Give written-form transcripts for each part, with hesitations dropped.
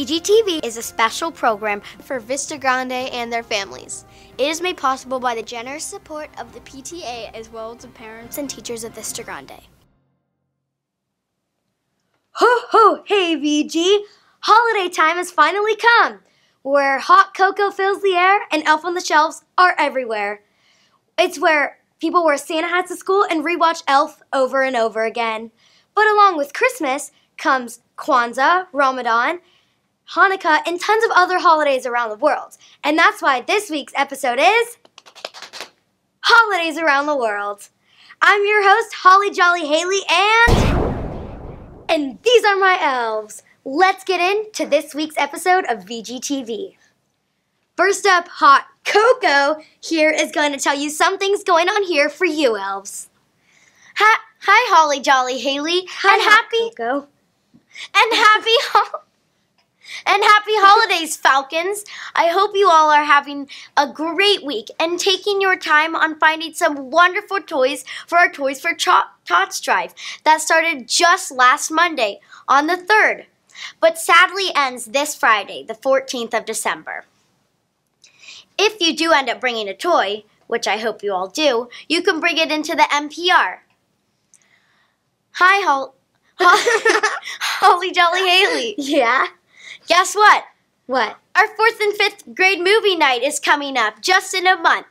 VGTV is a special program for Vista Grande and their families. It is made possible by the generous support of the PTA as well as the parents and teachers of Vista Grande. Ho ho, hey VG! Holiday time has finally come, where hot cocoa fills the air and Elf on the Shelves are everywhere. It's where people wear Santa hats to school and rewatch Elf over and over again. But along with Christmas comes Kwanzaa, Ramadan, Hanukkah, and tons of other holidays around the world. And that's why this week's episode is Holidays Around the World. I'm your host, Holly Jolly Haley, and these are my elves. Let's get into this week's episode of VGTV. First up, Hot Cocoa here is going to tell you something's going on here for you, elves. Hi, Holly Jolly Haley. Hi, and happy Cocoa. And happy holidays, Falcons. I hope you all are having a great week and taking your time on finding some wonderful toys for our Toys for Tots drive that started just last Monday on the 3rd, but sadly ends this Friday, the 14th of December. If you do end up bringing a toy, which I hope you all do, you can bring it into the MPR. Hi, Holly Jolly Haley. Yeah? Guess what? What? Our 4th and 5th grade movie night is coming up just in a month,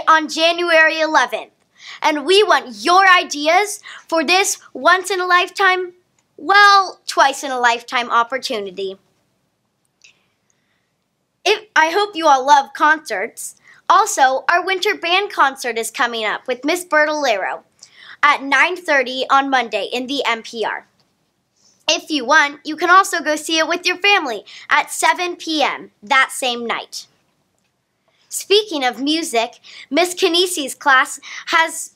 on January 11th. And we want your ideas for this once-in-a-lifetime, well, twice-in-a-lifetime opportunity. I hope you all love concerts. Also, our winter band concert is coming up with Miss Bertolero at 9:30 on Monday in the MPR. If you want, you can also go see it with your family at 7 p.m. that same night. Speaking of music, Miss Kinesi's class has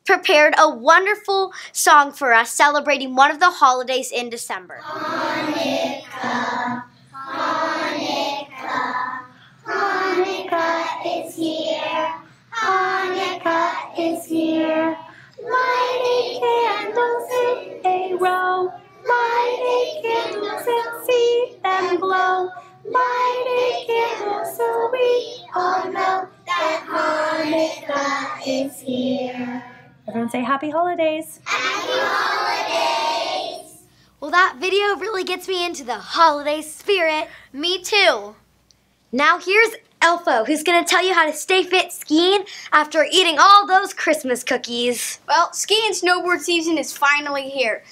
prepared a wonderful song for us celebrating one of the holidays in December. Hanukkah, Hanukkah, Hanukkah is here. Hanukkah is here. Lighting candles in a row. Lighting candles and see them glow. Lighting candles so we all know that Hanukkah is here. Everyone say happy holidays. Happy holidays! Well, that video really gets me into the holiday spirit. Me too. Now here's Elfo, who's going to tell you how to stay fit skiing after eating all those Christmas cookies. Well, ski and snowboard season is finally here.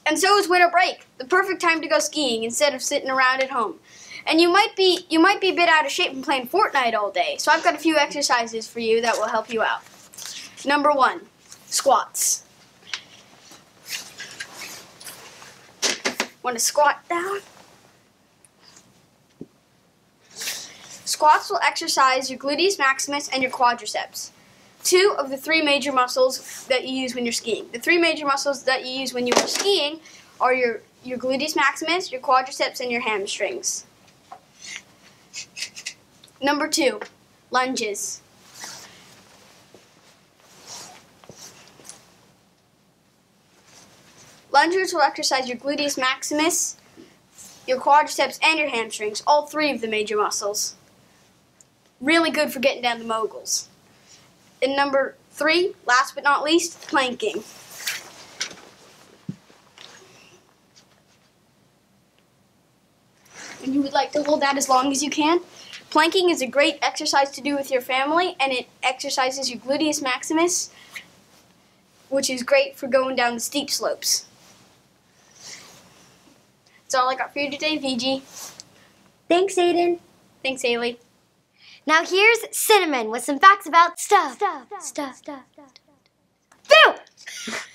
And so is winter break, the perfect time to go skiing instead of sitting around at home. And you might be a bit out of shape from playing Fortnite all day, so I've got a few exercises for you that will help you out. Number 1, squats. Want to squat down? Squats will exercise your gluteus maximus and your quadriceps, 2 of the 3 major muscles that you use when you're skiing. The 3 major muscles that you use when you are skiing are your gluteus maximus, your quadriceps, and your hamstrings. Number 2, lunges. Lunges will exercise your gluteus maximus, your quadriceps, and your hamstrings, all 3 of the major muscles. Really good for getting down the moguls. And number 3, last but not least, planking. And you would like to hold that as long as you can. Planking is a great exercise to do with your family, and it exercises your gluteus maximus, which is great for going down the steep slopes. That's all I got for you today, VG. Thanks, Aiden. Thanks, Haley. Now here's Cinnamon with some facts about stuff. Boo!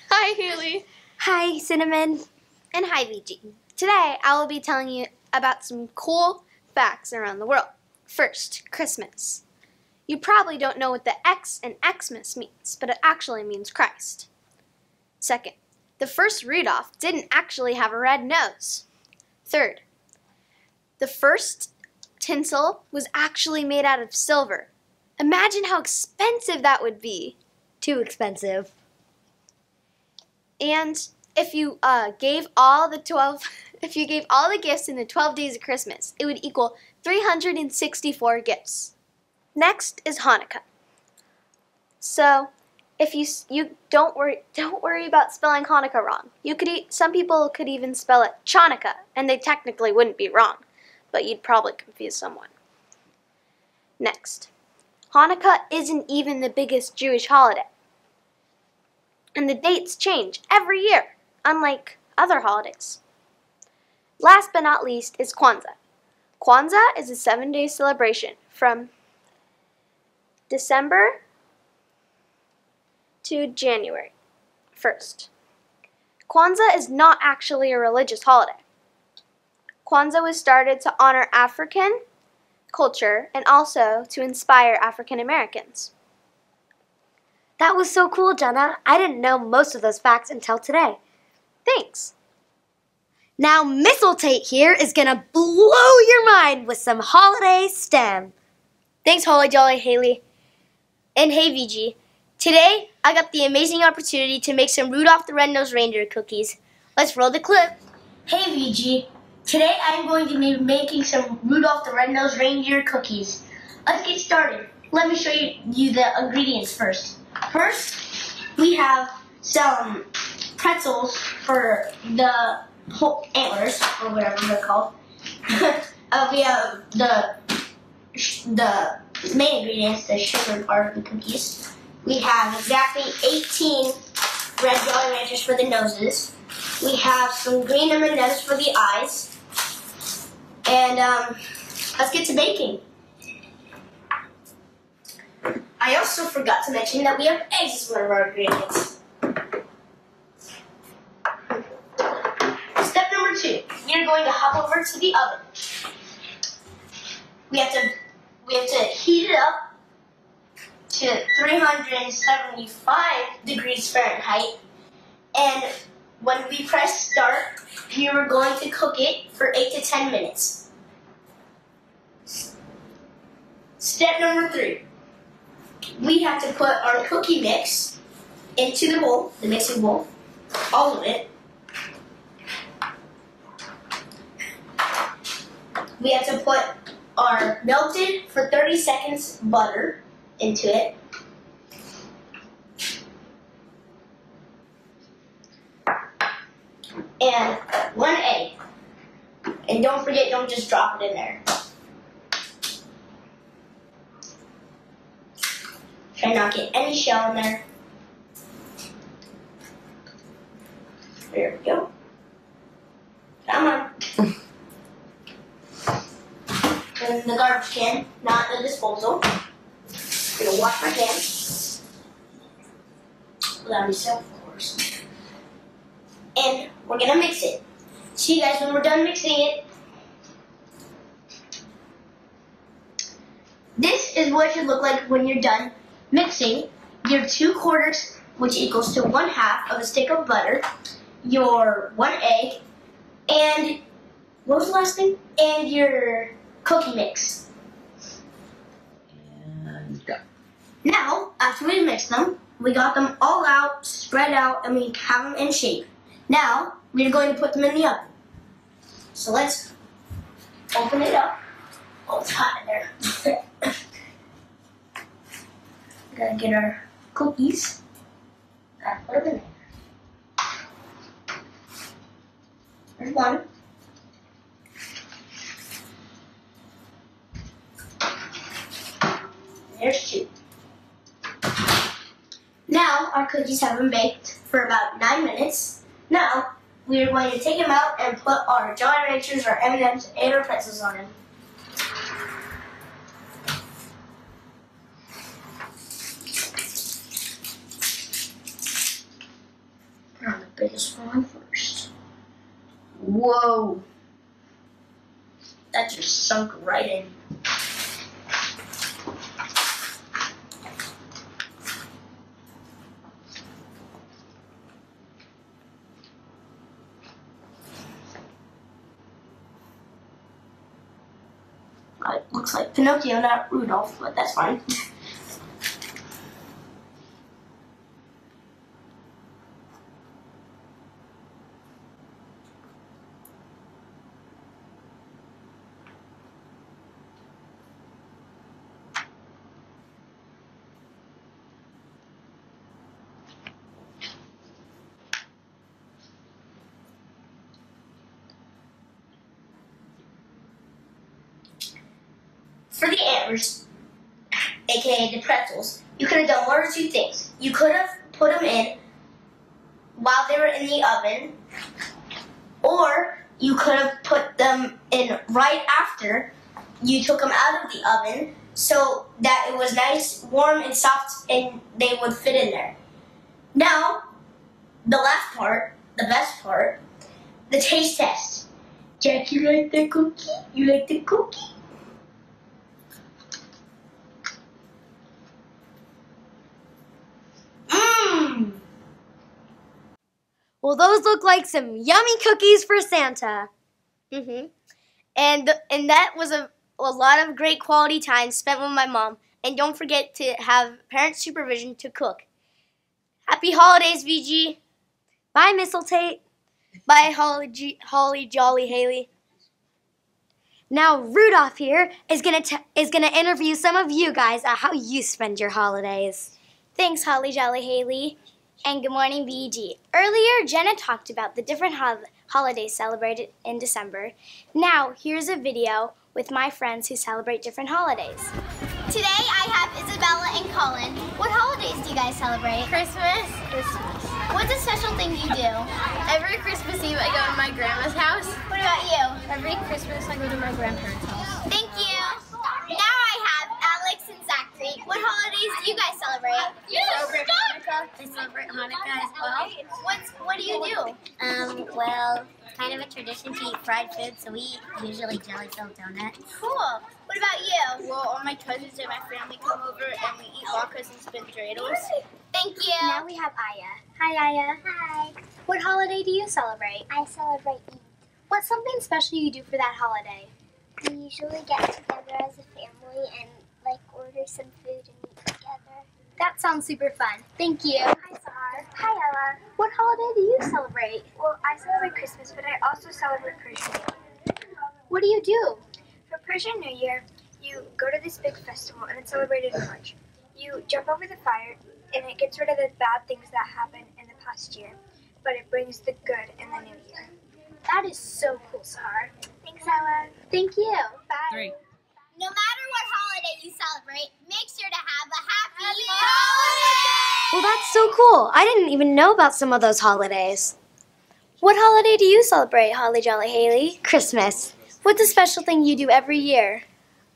Hi, Haley. Hi, Cinnamon. And hi, VG. Today, I will be telling you about some cool facts around the world. First, Christmas. You probably don't know what the X in Xmas means, but it actually means Christ. Second, the first Rudolph didn't actually have a red nose. Third, the first tinsel was actually made out of silver. Imagine how expensive that would be. Too expensive. And if you gave all the 12 If you gave all the gifts in the 12 days of Christmas, it would equal 364 gifts. Next is Hanukkah. So, if you don't worry about spelling Hanukkah wrong. Some people could even spell it Chanukah, and they technically wouldn't be wrong, but you'd probably confuse someone. Next, Hanukkah isn't even the biggest Jewish holiday, and the dates change every year, unlike other holidays. Last but not least is Kwanzaa. Kwanzaa is a 7-day celebration from December to January 1st. Kwanzaa is not actually a religious holiday. Kwanzaa was started to honor African culture and also to inspire African Americans. That was so cool, Jenna. I didn't know most of those facts until today. Thanks. Now Mistletoe here is gonna blow your mind with some holiday STEM. Thanks, Holly Jolly Haley. And hey, VG. Today, I got the amazing opportunity to make some Rudolph the Red-Nosed Reindeer cookies. Let's roll the clip. Hey VG, today I'm going to be making some Rudolph the Red-Nosed Reindeer cookies. Let's get started. Let me show you the ingredients first. First, we have some pretzels for the whole antlers, or whatever they're called. We have the main ingredients, the sugar part of the cookies. We have exactly 18 red Jolly Ranchers for the noses. We have some green M&Ms for the eyes. And let's get to baking. I also forgot to mention that we have eggs as one of our ingredients. Step number 2, we are going to hop over to the oven. We have to heat it up to 375 degrees Fahrenheit, and when we press start, we are going to cook it for 8 to 10 minutes. Step number 3, we have to put our cookie mix into the bowl, the mixing bowl, all of it. We have to put our melted for 30 seconds butter into it. And 1 egg. And don't forget, don't just drop it in there. Try not to get any shell in there. There we go. Come on. In the garbage can, not the disposal. I'm gonna wash my hands. Without any soap, of course. And we're gonna mix it. See you guys when we're done mixing it. This is what it should look like when you're done mixing your 2/4, which equals to 1/2 of a stick of butter, your 1 egg, and what was the last thing? And your cookie mix. And go. Now, after we mix them, we got them all out, spread out, and we have them in shape. Now, we're going to put them in the oven. So let's open it up. Oh, it's hot in there. Gotta get our cookies. Put them in there. There's one. There's 2. Now our cookies have been baked for about 9 minutes. Now we are going to take them out and put our Jolly Ranchers, our M&Ms, and our pretzels on them. Put on the biggest one first. Whoa! That just sunk right in. It looks like Pinocchio, not Rudolph, but that's fine. for the antlers, aka the pretzels, you could have done one or two things. You could have put them in while they were in the oven, or you could have put them in right after you took them out of the oven so that it was nice, warm, and soft, and they would fit in there. Now, the last part, the best part, the taste test. Jack, you like the cookie? You like the cookie? Mmm! Well, those look like some yummy cookies for Santa. And that was a lot of great quality time spent with my mom. And don't forget to have parent supervision to cook. Happy holidays, VG. Bye, Mistletoe. Bye, Holly Jolly Haley. Now Rudolph here is gonna interview some of you guys on how you spend your holidays. Thanks, Holly Jolly Haley. And good morning, VG. Earlier, Jenna talked about the different holidays celebrated in December. Now, here's a video with my friends who celebrate different holidays. Today, I have Isabella and Colin. What holidays do you guys celebrate? Christmas. What's a special thing you do? Every Christmas Eve I go to my grandma's house. What about you? Every Christmas I go to my grandparents' house. Thank you. Now I have Alex and Zachary. What holidays do you guys celebrate? Celebrate Hanukkah. I celebrate Hanukkah as well. What do you do? Well, kind of a tradition to eat fried food, so we eat usually jelly-filled donuts. Cool. What about you? Well, all my cousins and my family come over and we eat latkes and spin dreidels. Thank you. Now we have Aya. Hi, Aya. Hi. What holiday do you celebrate? I celebrate Eid. What's something special you do for that holiday? We usually get together as a family and order some food and eat together. That sounds super fun. Thank you. Hi, Sahar. Hi, Ella. What holiday do you celebrate? Well, I celebrate Christmas, but I also celebrate Persian New Year. What do you do? For Persian New Year, you go to this big festival and it's celebrated in March. You jump over the fire and it gets rid of the bad things that happened in the past year, but it brings the good in the new year. That is so cool, Sahar. Thanks, Ella. Thank you. Bye. No matter what holiday you celebrate, make sure to have a happy holiday! Well, that's so cool. I didn't even know about some of those holidays. What holiday do you celebrate, Holly Jolly Haley? Christmas. What's a special thing you do every year?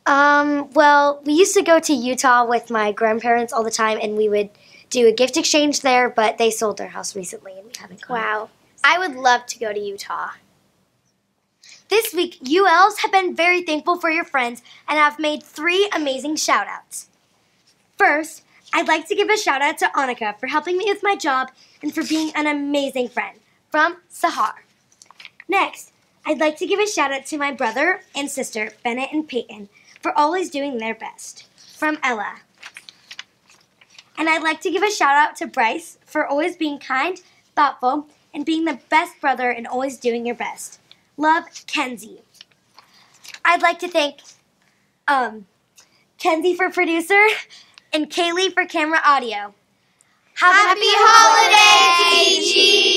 Well, we used to go to Utah with my grandparents all the time, and we would do a gift exchange there, but they sold their house recently, and we haven't gone. Wow. I would love to go to Utah. This week, you elves have been very thankful for your friends and have made 3 amazing shout-outs. First, I'd like to give a shout-out to Annika for helping me with my job and for being an amazing friend, from Sahar. Next, I'd like to give a shout-out to my brother and sister, Bennett and Peyton, for always doing their best, from Ella. And I'd like to give a shout-out to Bryce for always being kind, thoughtful, and being the best brother and always doing your best. Love, Kenzie. I'd like to thank Kenzie for producer and Kaylee for camera audio. Happy holidays, VG!